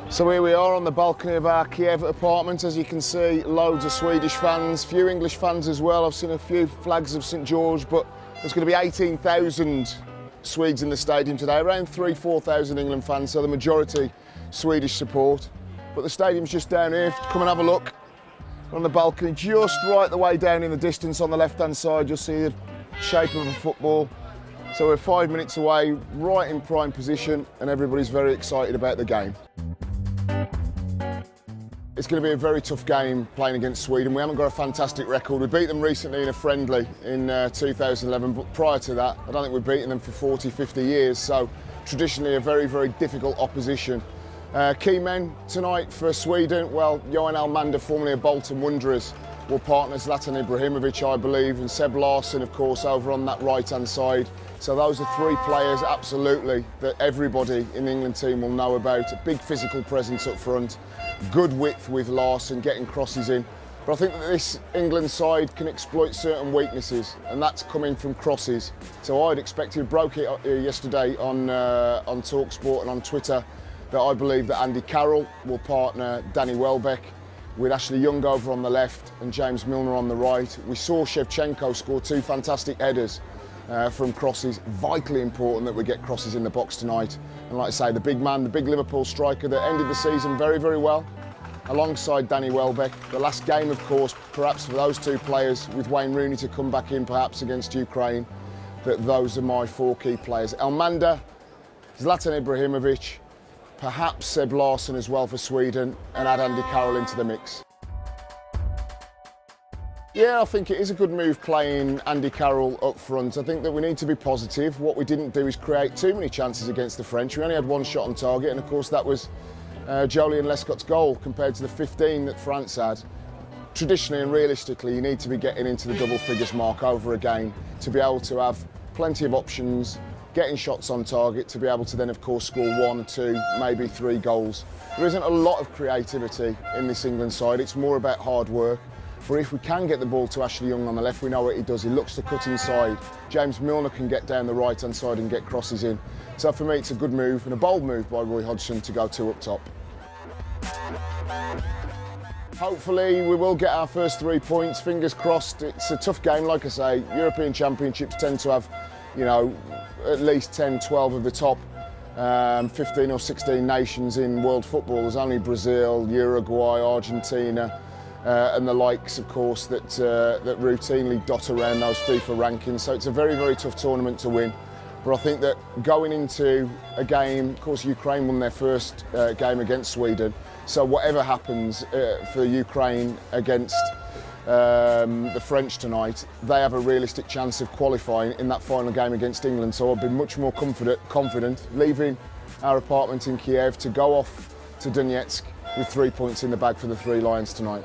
So here we are on the balcony of our Kiev apartment. As you can see, loads of Swedish fans, few English fans as well. I've seen a few flags of St George, but there's going to be 18,000 Swedes in the stadium today, around 4,000 England fans, so the majority Swedish support. But the stadium's just down here. Come and have a look. We're on the balcony, just right the way down in the distance on the left-hand side. You'll see the shape of a football. So we're 5 minutes away, right in prime position, and everybody's very excited about the game. It's going to be a very tough game playing against Sweden. We haven't got a fantastic record. We beat them recently in a friendly in 2011, but prior to that, I don't think we've beaten them for 40, 50 years. So traditionally a very, very difficult opposition. Key men tonight for Sweden, well, Johan Almander, formerly of Bolton Wanderers, will partner Zlatan Ibrahimovic, I believe, and Seb Larsson, of course, over on that right-hand side. So those are three players, absolutely, that everybody in the England team will know about. A big physical presence up front, good width with Larsson, getting crosses in. But I think that this England side can exploit certain weaknesses, and that's coming from crosses. So I'd expect, he broke it yesterday on talkSPORT and on Twitter, that I believe that Andy Carroll will partner Danny Welbeck with Ashley Young over on the left and James Milner on the right. We saw Shevchenko score two fantastic headers from crosses. Vitally important that we get crosses in the box tonight. And like I say, the big man, the big Liverpool striker that ended the season very, very well, alongside Danny Welbeck. The last game, of course, perhaps for those two players, with Wayne Rooney to come back in perhaps against Ukraine, that those are my four key players. Almander, Zlatan Ibrahimovic, perhaps Seb Larsson as well for Sweden, and add Andy Carroll into the mix. Yeah, I think it is a good move playing Andy Carroll up front. I think that we need to be positive. What we didn't do is create too many chances against the French. We only had one shot on target, and of course that was Jolien Lescott's goal compared to the 15 that France had. Traditionally and realistically, you need to be getting into the double figures mark over a game to be able to have plenty of options, getting shots on target, to be able to then of course score 1, 2, maybe 3 goals. There isn't a lot of creativity in this England side. It's more about hard work. But if we can get the ball to Ashley Young on the left, we know what he does. He looks to cut inside. James Milner can get down the right-hand side and get crosses in. So for me, it's a good move and a bold move by Roy Hodgson to go 2 up top. Hopefully we will get our first 3 points, fingers crossed. It's a tough game, like I say. European Championships tend to have, you know, at least 10, 12 of the top 15 or 16 nations in world football. There's only Brazil, Uruguay, Argentina, and the likes, of course, that routinely dot around those FIFA rankings. So it's a very, very tough tournament to win. But I think that going into a game, of course, Ukraine won their first game against Sweden. So whatever happens for Ukraine against the French tonight, they have a realistic chance of qualifying in that final game against England. So I'll be much more confident leaving our apartment in Kiev to go off to Donetsk with 3 points in the bag for the Three Lions tonight.